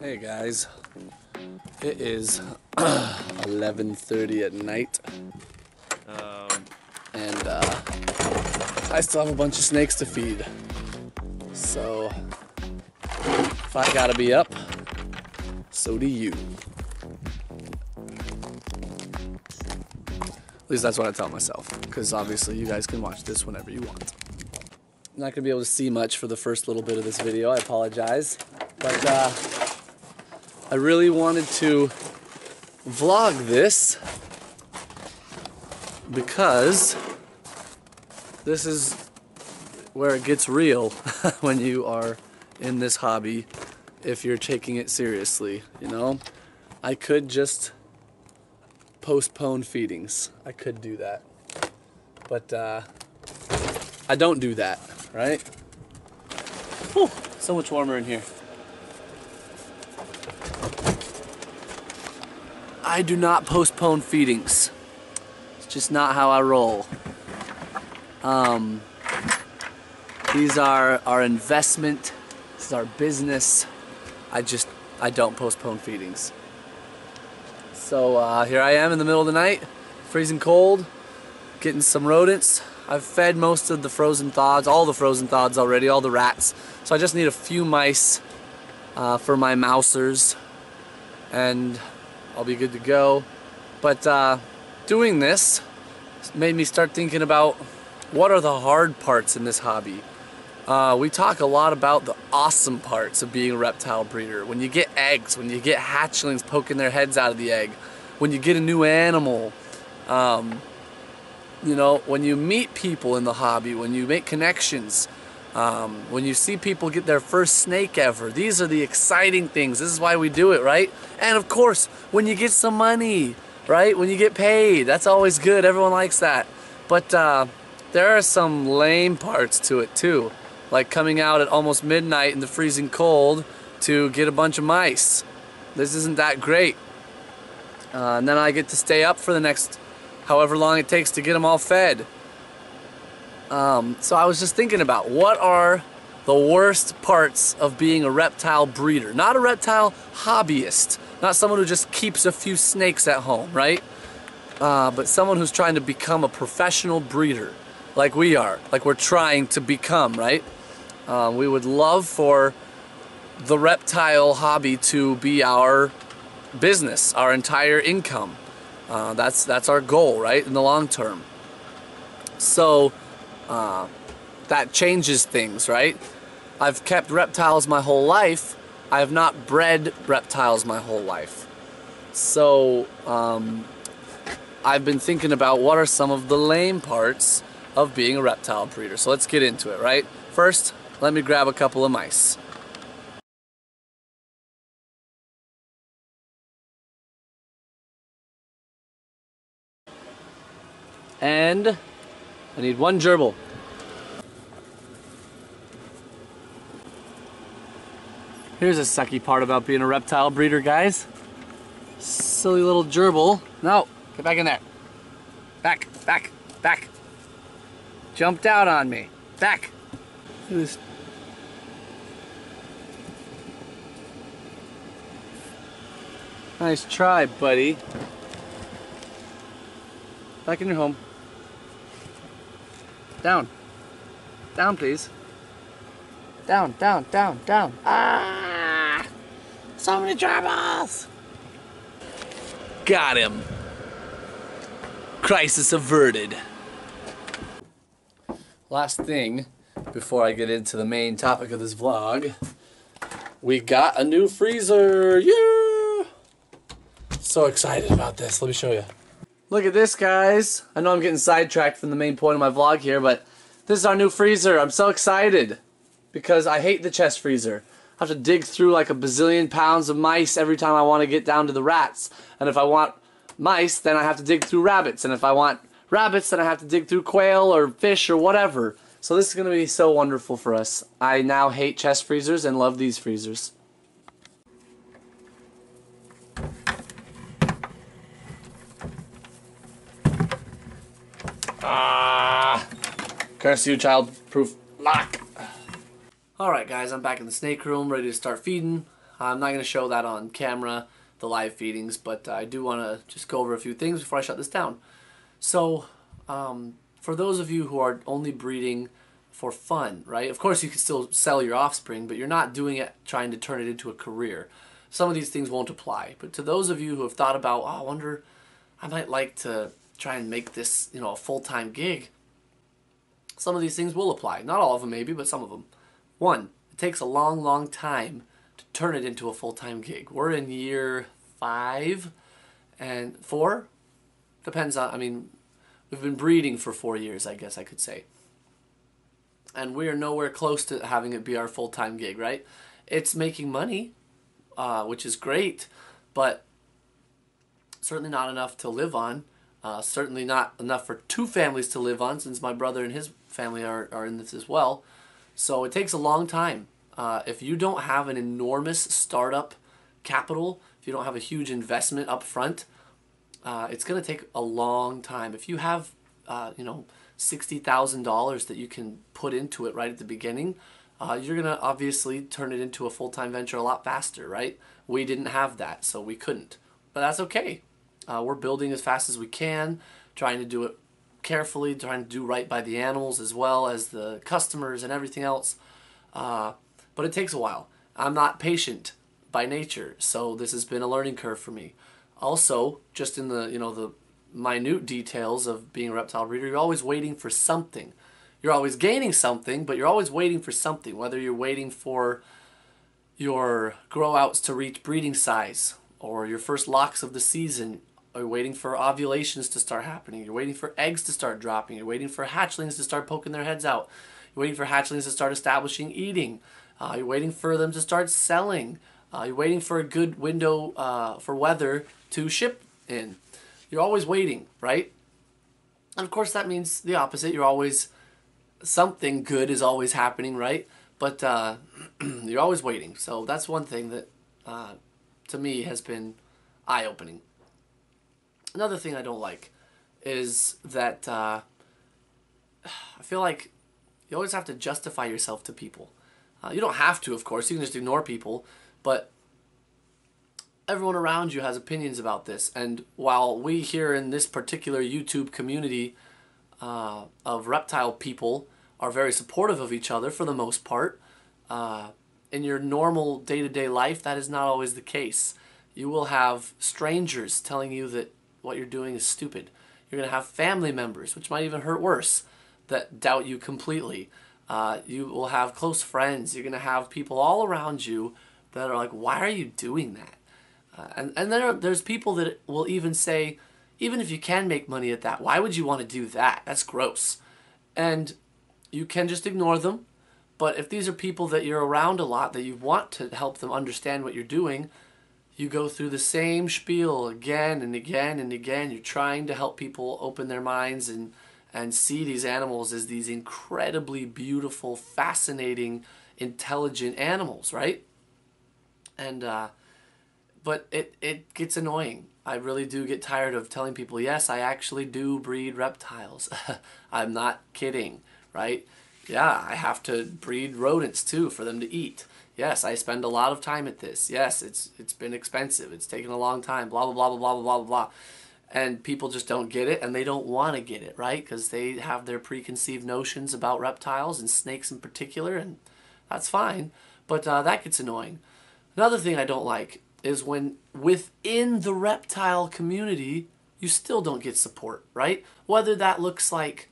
Hey guys, it is 11:30 at night, and I still have a bunch of snakes to feed. So if I gotta be up, so do you. At least that's what I tell myself, because obviously you guys can watch this whenever you want. I'm not gonna be able to see much for the first little bit of this video. I apologize, but I really wanted to vlog this because this is where it gets real when you are in this hobby, if you're taking it seriously, you know? I could just postpone feedings. I could do that. But I don't do that, right? Whew, so much warmer in here. I do not postpone feedings. It's just not how I roll. These are our investment. This is our business. I don't postpone feedings. So here I am in the middle of the night, freezing cold, getting some rodents. I've fed most of the frozen thods, all the frozen thods already, all the rats. So I just need a few mice for my mousers, and I'll be good to go. But doing this made me start thinking about what are the hard parts in this hobby. We talk a lot about the awesome parts of being a reptile breeder. When you get eggs, when you get hatchlings poking their heads out of the egg, when you get a new animal, you know, when you meet people in the hobby, when you make connections, when you see people get their first snake ever. These are the exciting things. This is why we do it, right? And of course, when you get some money, right? When you get paid, that's always good. Everyone likes that. But there are some lame parts to it too, like coming out at almost midnight in the freezing cold to get a bunch of mice. This isn't that great. And then I get to stay up for the next however long it takes to get them all fed. So I was just thinking about what are the worst parts of being a reptile breeder. Not a reptile hobbyist, not someone who just keeps a few snakes at home, right? But someone who's trying to become a professional breeder, like we are, like we're trying to become, right? We would love for the reptile hobby to be our business, our entire income. That's our goal, right, in the long term. So that changes things, right? I've kept reptiles my whole life. I have not bred reptiles my whole life. So I've been thinking about what are some of the lame parts of being a reptile breeder. So let's get into it, right? First, let me grab a couple of mice. And I need one gerbil. Here's a sucky part about being a reptile breeder, guys. Silly little gerbil. No, get back in there. Back, back, back. Jumped out on me. Back. Look at this. Nice try, buddy. Back in your home. Down. Down, please. Down, down, down, down. Ah! So many gerbils! Got him. Crisis averted. Last thing, before I get into the main topic of this vlog, we got a new freezer. Yeah! So excited about this. Let me show you. Look at this, guys. I know I'm getting sidetracked from the main point of my vlog here, but this is our new freezer. I'm so excited because I hate the chest freezer. I have to dig through like a bazillion pounds of mice every time I want to get down to the rats. And if I want mice, then I have to dig through rabbits. And if I want rabbits, then I have to dig through quail or fish or whatever. So this is going to be so wonderful for us. I now hate chest freezers and love these freezers. Curse you, child-proof lock. Alright guys, I'm back in the snake room, ready to start feeding. I'm not going to show that on camera, the live feedings, but I do want to just go over a few things before I shut this down. So, for those of you who are only breeding for fun, right? Of course, you can still sell your offspring, but you're not doing it trying to turn it into a career. Some of these things won't apply. But to those of you who have thought about, oh, I wonder, I might like to try and make this, a full-time gig, some of these things will apply. Not all of them, maybe, but some of them. One, it takes a long, long time to turn it into a full-time gig. We're in year 5 and 4. Depends on, we've been breeding for 4 years, I guess I could say. And we are nowhere close to having it be our full-time gig, right? It's making money, which is great, but certainly not enough to live on. Certainly not enough for 2 families to live on, since my brother and his family are in this as well. So it takes a long time. If you don't have an enormous startup capital, if you don't have a huge investment up front, it's going to take a long time. If you have, $60,000 that you can put into it right at the beginning, you're going to obviously turn it into a full-time venture a lot faster, right? We didn't have that, so we couldn't. But that's okay. We're building as fast as we can, trying to do it carefully, trying to do right by the animals as well as the customers and everything else. But it takes a while. I'm not patient by nature, so this has been a learning curve for me. Also, just in the, the minute details of being a reptile breeder, you're always waiting for something. You're always gaining something, but you're always waiting for something, whether you're waiting for your grow outs to reach breeding size, or your first locks of the season, or you're waiting for ovulations to start happening, you're waiting for eggs to start dropping, you're waiting for hatchlings to start poking their heads out, you're waiting for hatchlings to start establishing eating, you're waiting for them to start selling, you're waiting for a good window for weather to ship in. You're always waiting, right? And of course that means the opposite. You're always, something good is always happening, right? But you're always waiting. So that's one thing that to me has been eye-opening. Another thing I don't like is that I feel like you always have to justify yourself to people. You don't have to, of course. You can just ignore people. But everyone around you has opinions about this. And while we here in this particular YouTube community of reptile people are very supportive of each other for the most part, in your normal day-to-day life, that is not always the case. You will have strangers telling you that what you're doing is stupid. You're going to have family members, which might even hurt worse, that doubt you completely. You will have close friends. You're going to have people all around you that are like, why are you doing that? And there's people that will even say, even if you can make money at that, why would you want to do that? That's gross. And you can just ignore them. But if these are people that you're around a lot, that you want to help them understand what you're doing, you go through the same spiel again and again and again. You're trying to help people open their minds and see these animals as these incredibly beautiful, fascinating, intelligent animals, right? And but it gets annoying. I really do get tired of telling people, yes, I actually do breed reptiles. I'm not kidding, right? Yeah, I have to breed rodents too for them to eat. Yes, I spend a lot of time at this. Yes, it's been expensive. It's taken a long time, blah, blah, blah, blah, blah, blah, blah, blah. And people just don't get it, and they don't want to get it, right? Because they have their preconceived notions about reptiles and snakes in particular, and that's fine. But that gets annoying. Another thing I don't like is when within the reptile community, you still don't get support, right? Whether that looks like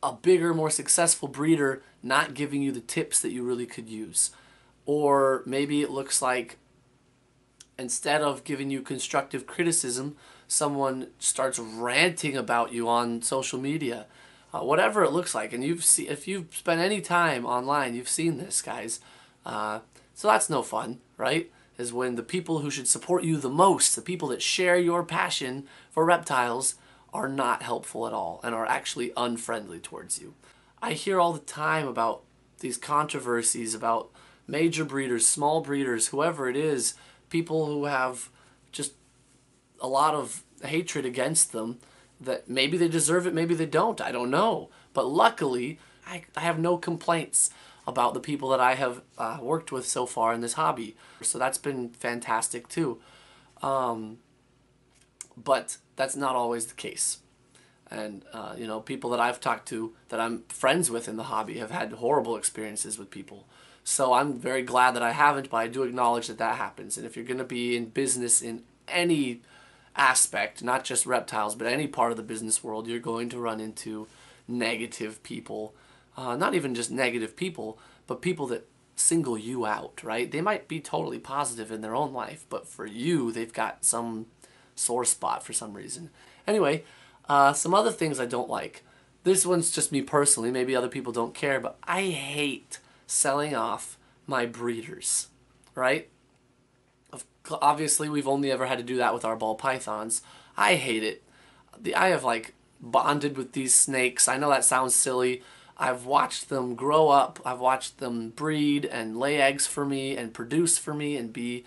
a bigger, more successful breeder not giving you the tips that you really could use. Or maybe it looks like instead of giving you constructive criticism, someone starts ranting about you on social media. Whatever it looks like. And if you've spent any time online, you've seen this, guys. So that's no fun, right? Is when the people who should support you the most, the people that share your passion for reptiles, are not helpful at all and are actually unfriendly towards you. I hear all the time about these controversies about major breeders, small breeders, whoever it is, people who have just a lot of hatred against them, that maybe they deserve it, maybe they don't, I don't know. But luckily, I have no complaints. about the people that I have worked with so far in this hobby. So that's been fantastic too. But that's not always the case. And, you know, people that I've talked to that I'm friends with in the hobby have had horrible experiences with people. So I'm very glad that I haven't, but I do acknowledge that that happens. And if you're going to be in business in any aspect, not just reptiles, but any part of the business world, you're going to run into negative people. Not even just negative people, but people that single you out, right? They might be totally positive in their own life, but for you, they've got some sore spot for some reason. Anyway, some other things I don't like. This one's just me personally. Maybe other people don't care, but I hate selling off my breeders, right? Obviously, we've only ever had to do that with our ball pythons. I hate it. I have like bonded with these snakes. I know that sounds silly. I've watched them grow up. I've watched them breed and lay eggs for me and produce for me and be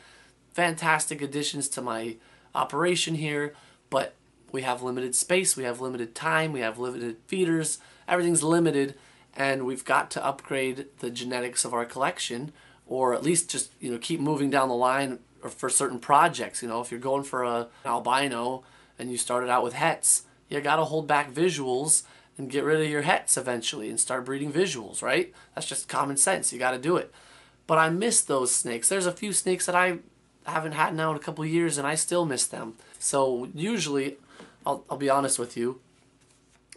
fantastic additions to my operation here. But we have limited space, we have limited time, we have limited feeders, everything's limited, and we've got to upgrade the genetics of our collection, or at least just, you know, keep moving down the line or for certain projects. You know, if you're going for an albino and you started out with hets, you gotta hold back visuals and get rid of your hets eventually and start breeding visuals, right? That's just common sense, you gotta do it. But I miss those snakes. There's a few snakes that I haven't had now in a couple of years and I still miss them. So usually, I'll be honest with you,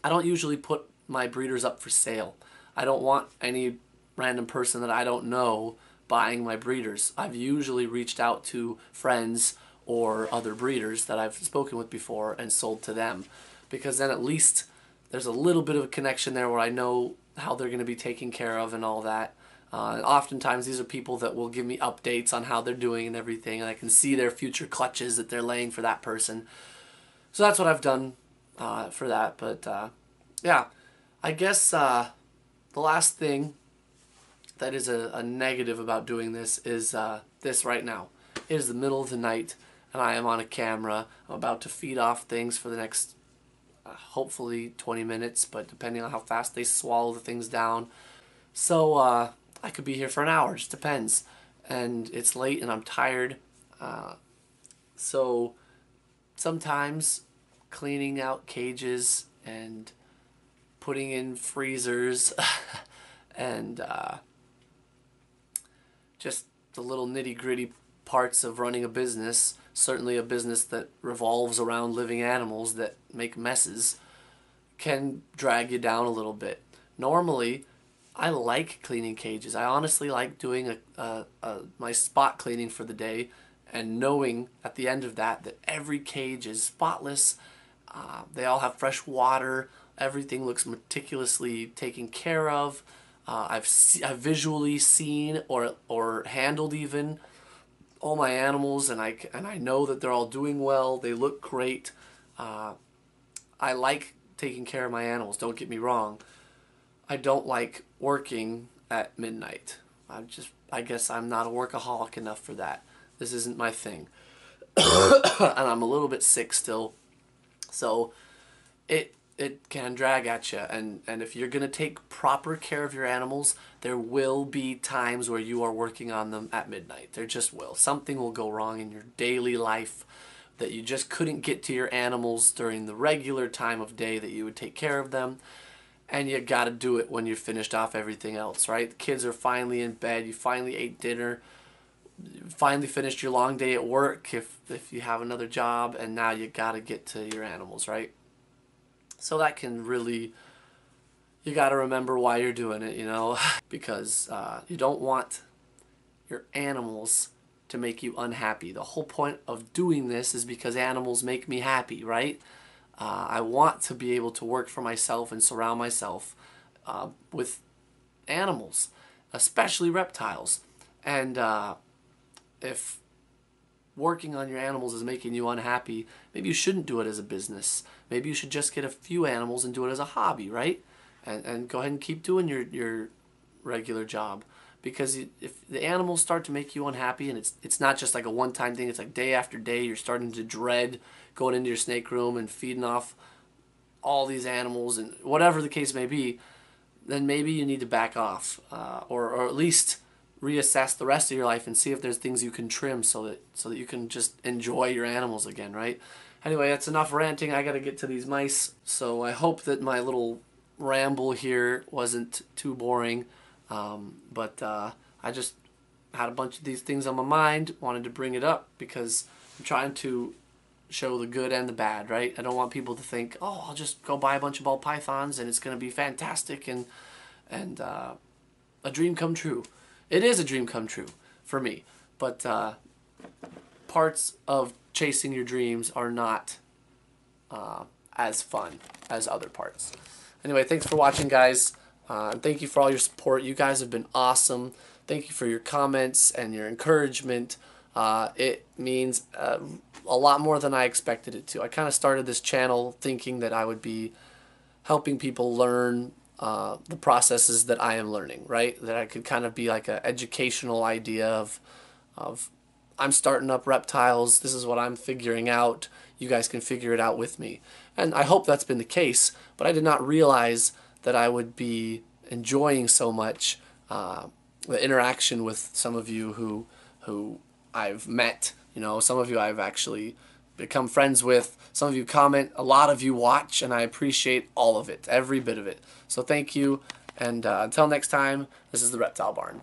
I don't usually put my breeders up for sale. I don't want any random person that I don't know buying my breeders. I've usually reached out to friends or other breeders that I've spoken with before and sold to them, because then at least there's a little bit of a connection there where I know how they're going to be taken care of and all that. Oftentimes these are people that will give me updates on how they're doing and everything, and I can see their future clutches that they're laying for that person. So that's what I've done for that. But yeah, I guess the last thing that is a negative about doing this is this right now. It is the middle of the night and I am on a camera. I'm about to feed off things for the next hopefully 20 minutes, but depending on how fast they swallow the things down. So I could be here for an hour, just depends. And it's late and I'm tired. So sometimes cleaning out cages and putting in freezers and just the little nitty-gritty parts of running a business, certainly a business that revolves around living animals that make messes, can drag you down a little bit. Normally, I like cleaning cages. I honestly like doing my spot cleaning for the day and knowing at the end of that every cage is spotless. They all have fresh water. Everything looks meticulously taken care of. I've visually seen or handled even all my animals, and I know that they're all doing well. They look great. I like taking care of my animals. Don't get me wrong. I don't like working at midnight. I guess I'm not a workaholic enough for that. This isn't my thing. And I'm a little bit sick still. So it can drag at you. And if you're going to take proper care of your animals, there will be times where you are working on them at midnight. There just will. Something will go wrong in your daily life that you just couldn't get to your animals during the regular time of day that you would take care of them. And you got to do it when you're finished off everything else, right? The kids are finally in bed. You finally ate dinner. You finally finished your long day at work if you have another job. And now you got to get to your animals, right? So that can really, you got to remember why you're doing it, you know, because you don't want your animals to make you unhappy. The whole point of doing this is because animals make me happy, right? I want to be able to work for myself and surround myself with animals, especially reptiles. And if working on your animals is making you unhappy, maybe you shouldn't do it as a business. Maybe you should just get a few animals and do it as a hobby, right? And go ahead and keep doing your regular job. Because if the animals start to make you unhappy, and it's not just like a one-time thing, it's like day after day, you're starting to dread going into your snake room and feeding off all these animals and whatever the case may be, then maybe you need to back off, or at least reassess the rest of your life and see if there's things you can trim so that you can just enjoy your animals again, right? Anyway, that's enough ranting. I got to get to these mice, so I hope that my little ramble here wasn't too boring. But I just had a bunch of these things on my mind, wanted to bring it up because I'm trying to show the good and the bad, right? I don't want people to think, oh, I'll just go buy a bunch of ball pythons and it's going to be fantastic and a dream come true. It is a dream come true for me, but parts of chasing your dreams are not as fun as other parts. Anyway, thanks for watching, guys. Thank you for all your support. You guys have been awesome. Thank you for your comments and your encouragement. It means a lot more than I expected it to. I kind of started this channel thinking that I would be helping people learn the processes that I am learning, right? That I could kind of be like an educational idea of I'm starting up reptiles. This is what I'm figuring out. You guys can figure it out with me. And I hope that's been the case, but I did not realize that I would be enjoying so much the interaction with some of you who I've met. You know, some of you I've actually become friends with. Some of you comment. A lot of you watch, and I appreciate all of it, every bit of it. So thank you, and until next time, this is the Reptile Barn.